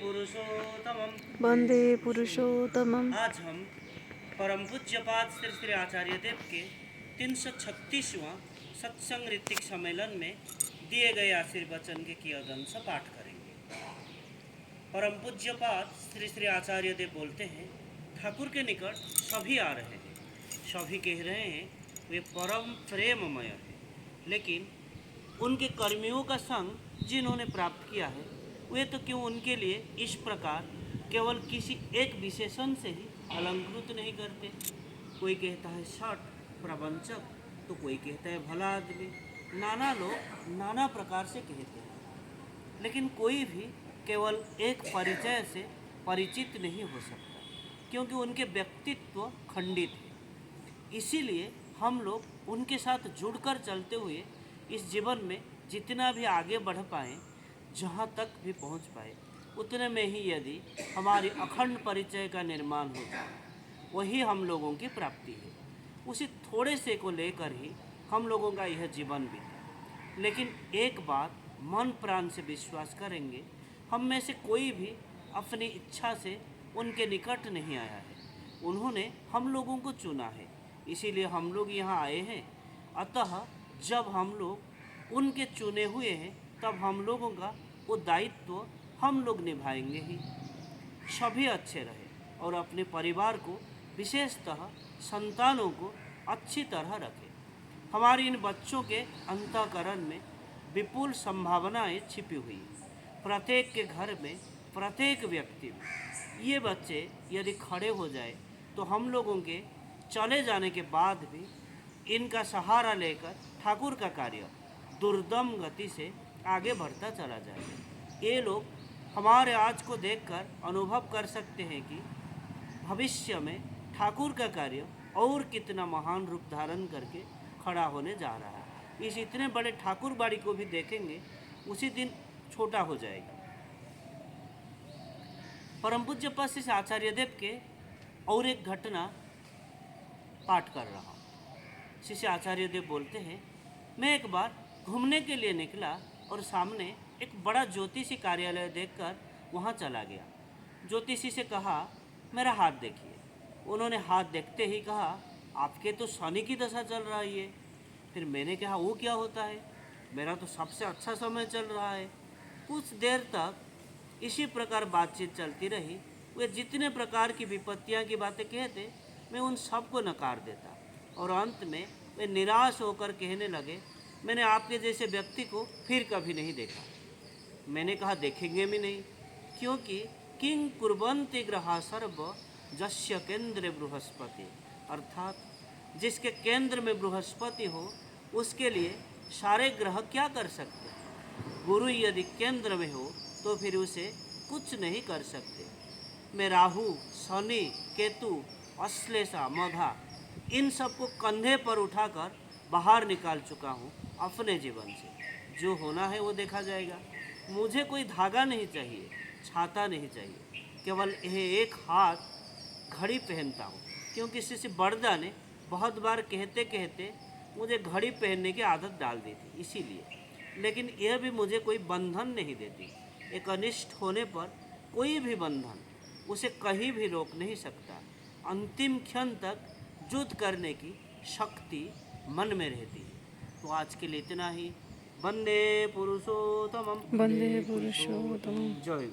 पुरुषोत्तमम्। वंदे पुरुषोत्तमम्। आज हम परम पूज्यपाद श्री श्री आचार्य देव के 336वां सत्संग ऋतिक सम्मेलन में दिए गए आशीर्वचन के कियदंश पाठ करेंगे। परम पूज्यपाद श्री श्री आचार्य देव बोलते हैं, ठाकुर के निकट सभी आ रहे हैं, सभी कह रहे हैं वे परम प्रेममय है, लेकिन उनके कर्मियों का संग जिन्होंने प्राप्त किया है वे तो क्यों उनके लिए इस प्रकार केवल किसी एक विशेषण से ही अलंकृत नहीं करते। कोई कहता है सठ प्रवंचक, तो कोई कहता है भला आदमी। नाना लोग नाना प्रकार से कहते हैं, लेकिन कोई भी केवल एक परिचय से परिचित नहीं हो सकता, क्योंकि उनके व्यक्तित्व खंडित है। इसीलिए हम लोग उनके साथ जुड़कर चलते हुए इस जीवन में जितना भी आगे बढ़ पाएँ, जहाँ तक भी पहुँच पाए, उतने में ही यदि हमारी अखंड परिचय का निर्माण हो जाए, वही हम लोगों की प्राप्ति है। उसी थोड़े से को लेकर ही हम लोगों का यह जीवन बीता। लेकिन एक बात मन प्राण से विश्वास करेंगे, हम में से कोई भी अपनी इच्छा से उनके निकट नहीं आया है। उन्होंने हम लोगों को चुना है, इसीलिए हम लोग यहाँ आए हैं। अतः जब हम लोग उनके चुने हुए हैं, तब हम लोगों का वो दायित्व हम लोग निभाएंगे ही। सभी अच्छे रहे और अपने परिवार को, विशेषतः संतानों को अच्छी तरह रखें। हमारी इन बच्चों के अंतःकरण में विपुल संभावनाएं छिपी हुई हैं। प्रत्येक के घर में, प्रत्येक व्यक्ति में ये बच्चे यदि खड़े हो जाए, तो हम लोगों के चले जाने के बाद भी इनका सहारा लेकर ठाकुर का कार्य दुर्दम गति से आगे बढ़ता चला जाएगा। ये लोग हमारे आज को देखकर अनुभव कर सकते हैं कि भविष्य में ठाकुर का कार्य और कितना महान रूप धारण करके खड़ा होने जा रहा है। इस इतने बड़े ठाकुर बाड़ी को भी देखेंगे, उसी दिन छोटा हो जाएगा। परम पूज्य पद श्री आचार्य देव के और एक घटना पाठ कर रहा हूँ। श्री आचार्य देव बोलते हैं, मैं एक बार घूमने के लिए निकला और सामने एक बड़ा ज्योतिषी कार्यालय देखकर वहाँ चला गया। ज्योतिषी से कहा, मेरा हाथ देखिए। उन्होंने हाथ देखते ही कहा, आपके तो शनि की दशा चल रही है। फिर मैंने कहा, वो क्या होता है? मेरा तो सबसे अच्छा समय चल रहा है। कुछ देर तक इसी प्रकार बातचीत चलती रही। वे जितने प्रकार की विपत्तियाँ की बातें कहते, मैं उन सब को नकार देता और अंत में वे निराश होकर कहने लगे, मैंने आपके जैसे व्यक्ति को फिर कभी नहीं देखा। मैंने कहा, देखेंगे भी नहीं, क्योंकि किंग कुर्वन्ति ग्रहा सर्व जस्य केंद्र बृहस्पति, अर्थात जिसके केंद्र में बृहस्पति हो, उसके लिए सारे ग्रह क्या कर सकते। गुरु यदि केंद्र में हो तो फिर उसे कुछ नहीं कर सकते। मैं राहु, शनि, केतु, अश्लेषा, मघा इन सबको कंधे पर उठाकर बाहर निकाल चुका हूँ अपने जीवन से। जो होना है वो देखा जाएगा। मुझे कोई धागा नहीं चाहिए, छाता नहीं चाहिए, केवल यह एक हाथ घड़ी पहनता हूँ, क्योंकि श्री बड़दा ने बहुत बार कहते कहते मुझे घड़ी पहनने की आदत डाल दी थी, इसीलिए। लेकिन यह भी मुझे कोई बंधन नहीं देती। एक अनिष्ट होने पर कोई भी बंधन उसे कहीं भी रोक नहीं सकता। अंतिम क्षण तक युद्ध करने की शक्ति मन में रहती है। तो आज के लिए इतना ही। वंदे पुरुषोत्तमम्। वंदे पुरुषोत्तमम्। जय।